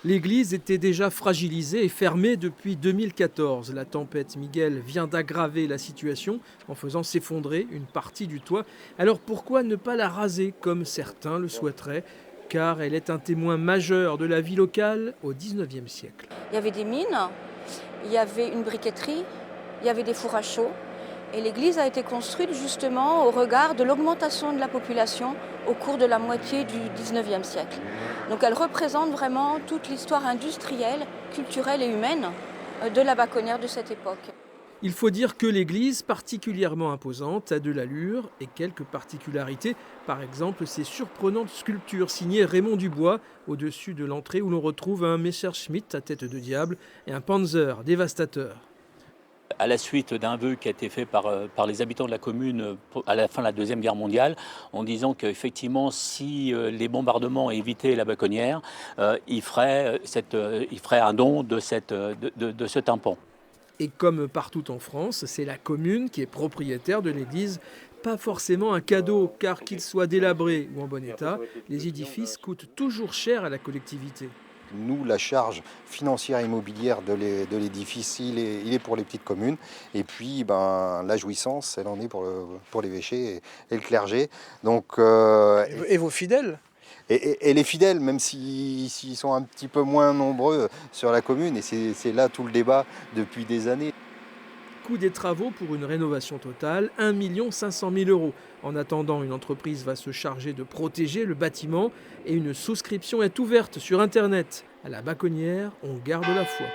L'église était déjà fragilisée et fermée depuis 2014. La tempête Miguel vient d'aggraver la situation en faisant s'effondrer une partie du toit. Alors pourquoi ne pas la raser comme certains le souhaiteraient? Car elle est un témoin majeur de la vie locale au 19e siècle. Il y avait des mines, il y avait une briqueterie, il y avait des fours à chaux. Et l'église a été construite justement au regard de l'augmentation de la population au cours de la moitié du 19e siècle. Donc elle représente vraiment toute l'histoire industrielle, culturelle et humaine de la Baconnière de cette époque. Il faut dire que l'église, particulièrement imposante, a de l'allure et quelques particularités. Par exemple, ces surprenantes sculptures signées Raymond Dubois au-dessus de l'entrée où l'on retrouve un Messerschmitt à tête de diable et un Panzer dévastateur. À la suite d'un vœu qui a été fait par les habitants de la commune à la fin de la Deuxième Guerre mondiale, en disant qu'effectivement, si les bombardements évitaient la Baconnière, il ferait un don de ce tympan. Et comme partout en France, c'est la commune qui est propriétaire de l'église. Pas forcément un cadeau, car qu'il soit délabré ou en bon état, les édifices coûtent toujours cher à la collectivité. Nous, la charge financière et immobilière de l'édifice, il est pour les petites communes. Et puis, la jouissance, elle en est pour l'évêché et le clergé. Donc, Et vos fidèles? et les fidèles, même s'ils sont un petit peu moins nombreux sur la commune, et c'est là tout le débat depuis des années. Coût des travaux pour une rénovation totale, 1 500 000 euros. En attendant, une entreprise va se charger de protéger le bâtiment et une souscription est ouverte sur Internet. À la Baconnière, on garde la foi.